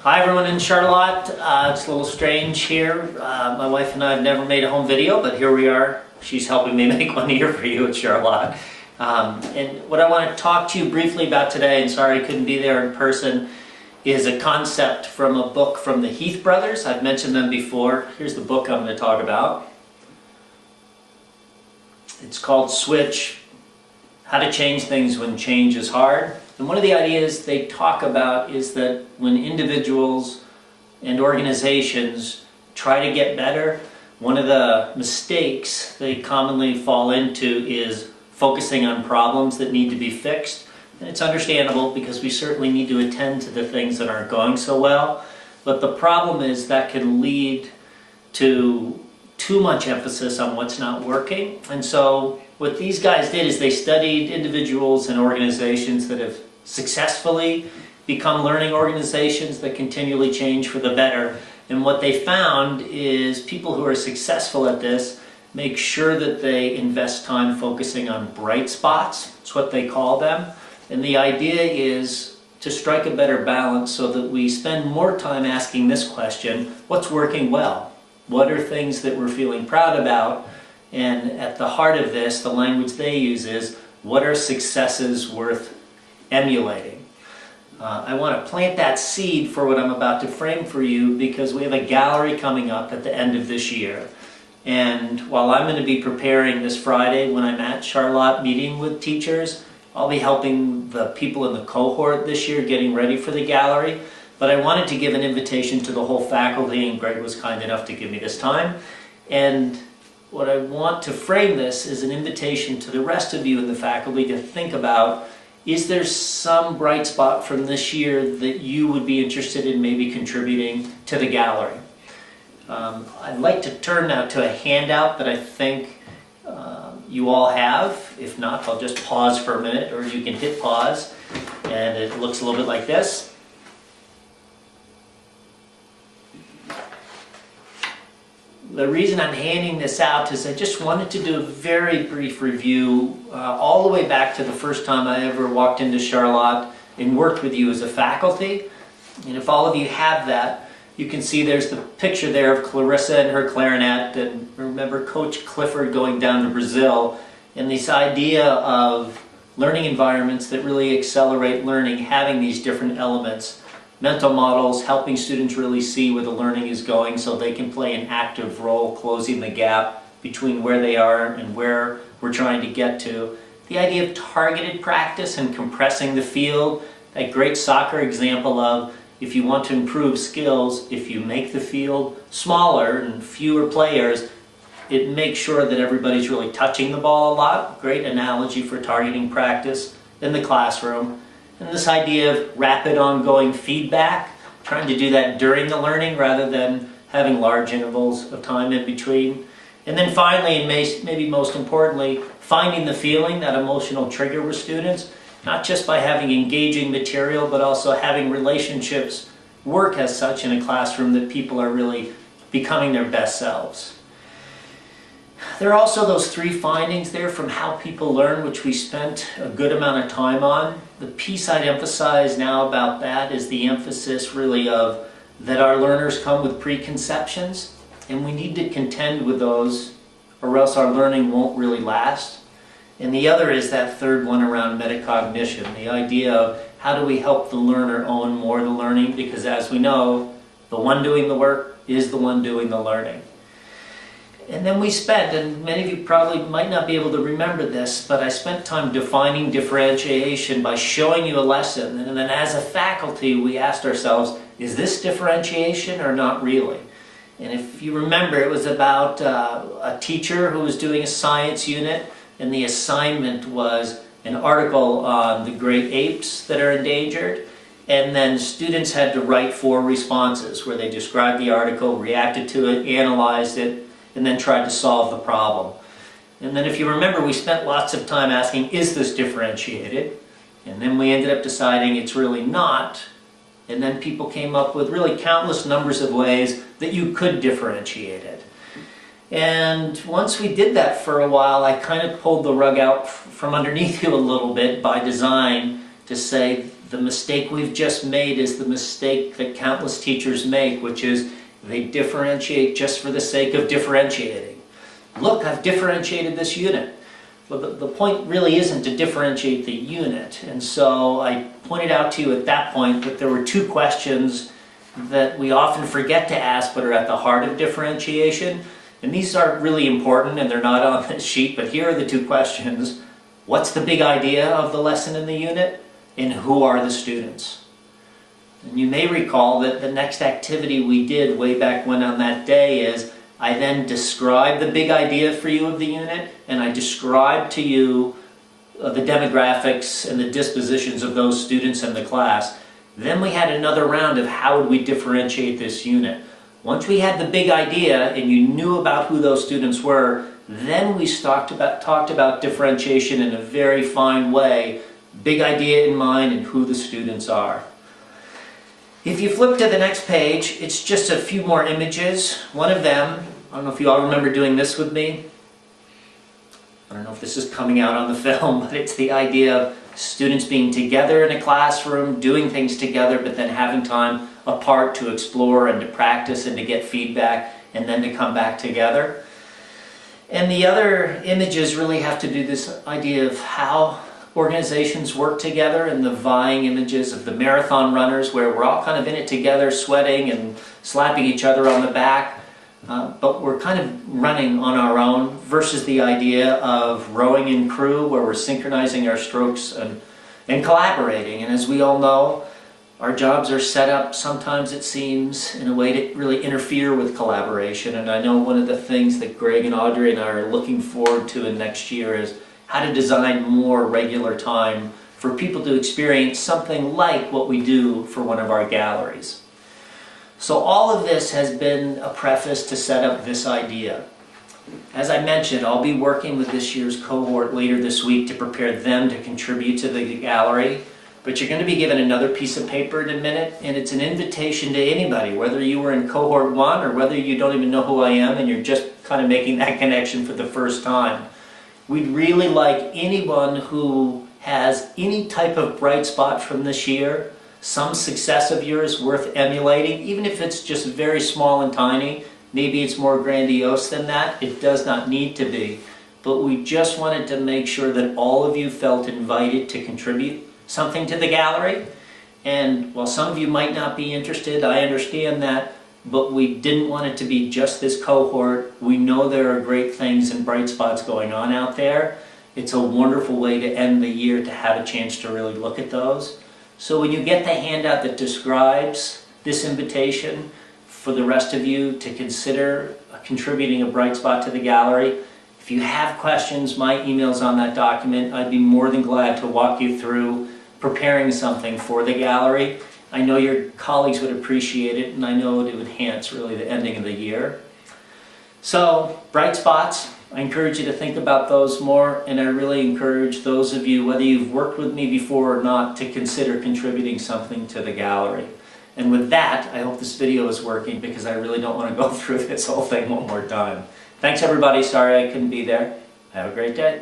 Hi everyone in Charlotte. It's a little strange here. My wife and I have never made a home video, but here we are. She's helping me make one here for you at Charlotte. And what I want to talk to you briefly about today, and sorry I couldn't be there in person, is a concept from a book from the Heath brothers. I've mentioned them before. Here's the book I'm going to talk about. It's called Switch: How to Change Things When Change is Hard. And one of the ideas they talk about is that when individuals and organizations try to get better, one of the mistakes they commonly fall into is focusing on problems that need to be fixed. And it's understandable because we certainly need to attend to the things that aren't going so well. But the problem is that can lead to too much emphasis on what's not working. And so what these guys did is they studied individuals and organizations that have successfully become learning organizations that continually change for the better. And what they found is people who are successful at this make sure that they invest time focusing on bright spots. It's what they call them. And the idea is to strike a better balance so that we spend more time asking this question: what's working well? What are things that we're feeling proud about? And at the heart of this, the language they use is, what are successes worth emulating? I want to plant that seed for what I'm about to frame for you because we have a gallery coming up at the end of this year. And while I'm going to be preparing this Friday when I'm at Charlotte meeting with teachers, I'll be helping the people in the cohort this year getting ready for the gallery. But I wanted to give an invitation to the whole faculty, and Greg was kind enough to give me this time. And what I want to frame this is an invitation to the rest of you in the faculty to think about, is there some bright spot from this year that you would be interested in maybe contributing to the gallery? I'd like to turn now to a handout that I think you all have. If not, I'll just pause for a minute, or you can hit pause, and it looks a little bit like this. The reason I'm handing this out is I just wanted to do a very brief review all the way back to the first time I ever walked into Charlotte and worked with you as a faculty. And if all of you have that, you can see there's the picture there of Clarissa and her clarinet, and remember Coach Clifford going down to Brazil, and this idea of learning environments that really accelerate learning, having these different elements. Mental models, helping students really see where the learning is going so they can play an active role closing the gap between where they are and where we're trying to get to. The idea of targeted practice and compressing the field, that great soccer example of, if you want to improve skills, if you make the field smaller and fewer players, it makes sure that everybody's really touching the ball a lot. Great analogy for targeting practice in the classroom. And this idea of rapid ongoing feedback, trying to do that during the learning rather than having large intervals of time in between. And then finally, and maybe most importantly, finding the feeling, that emotional trigger with students, not just by having engaging material, but also having relationships work as such in a classroom that people are really becoming their best selves. There are also those three findings there from How People Learn, which we spent a good amount of time on. The piece I'd emphasize now about that is the emphasis really of that our learners come with preconceptions, and we need to contend with those or else our learning won't really last. And the other is that third one around metacognition, the idea of how do we help the learner own more the learning, because as we know, the one doing the work is the one doing the learning. And then we spent, and many of you probably might not be able to remember this, but I spent time defining differentiation by showing you a lesson. And then as a faculty, we asked ourselves, is this differentiation or not really? And if you remember, it was about a teacher who was doing a science unit, and the assignment was an article on the great apes that are endangered. And then students had to write 4 responses where they described the article, reacted to it, analyzed it, and then tried to solve the problem. And then if you remember, we spent lots of time asking, is this differentiated? And then we ended up deciding it's really not. And then people came up with really countless numbers of ways that you could differentiate it. And once we did that for a while, I kind of pulled the rug out from underneath you a little bit by design to say The mistake we've just made is the mistake that countless teachers make, which is they differentiate just for the sake of differentiating. Look, I've differentiated this unit. Well, the point really isn't to differentiate the unit. And so I pointed out to you at that point that there were two questions that we often forget to ask but are at the heart of differentiation. And these are really important and they're not on this sheet, but here are the two questions. What's the big idea of the lesson in the unit? And who are the students? And you may recall that the next activity we did way back when on that day is I then described the big idea for you of the unit, and I described to you the demographics and the dispositions of those students in the class. Then we had another round of how would we differentiate this unit. Once we had the big idea and you knew about who those students were, then we talked about differentiation in a very fine way, big idea in mind and who the students are. If you flip to the next page, it's just a few more images. One of them, I don't know if you all remember doing this with me. I don't know if this is coming out on the film, but it's the idea of students being together in a classroom, doing things together, but then having time apart to explore and to practice and to get feedback and then to come back together. And the other images really have to do this idea of how organizations work together, and the vying images of the marathon runners where we're all kind of in it together, sweating and slapping each other on the back, but we're kind of running on our own, versus the idea of rowing in crew where we're synchronizing our strokes and collaborating. And as we all know, our jobs are set up, sometimes it seems, in a way to really interfere with collaboration. And I know one of the things that Greg and Audrey and I are looking forward to in next year is how to design more regular time for people to experience something like what we do for one of our galleries. So all of this has been a preface to set up this idea. As I mentioned, I'll be working with this year's cohort later this week to prepare them to contribute to the gallery. But you're going to be given another piece of paper in a minute, and it's an invitation to anybody, whether you were in cohort 1 or whether you don't even know who I am and you're just kind of making that connection for the first time. We'd really like anyone who has any type of bright spot from this year, some success of yours worth emulating, even if it's just very small and tiny. Maybe it's more grandiose than that. It does not need to be. But we just wanted to make sure that all of you felt invited to contribute something to the gallery. And while some of you might not be interested, I understand that, but we didn't want it to be just this cohort. We know there are great things and bright spots going on out there. It's a wonderful way to end the year to have a chance to really look at those. So when you get the handout that describes this invitation for the rest of you to consider contributing a bright spot to the gallery, if you have questions, my email's on that document. I'd be more than glad to walk you through preparing something for the gallery. I know your colleagues would appreciate it, and I know it would enhance really the ending of the year. So, bright spots, I encourage you to think about those more, and I really encourage those of you, whether you've worked with me before or not, to consider contributing something to the gallery. And with that, I hope this video is working, because I really don't want to go through this whole thing one more time. Thanks everybody, sorry I couldn't be there. Have a great day.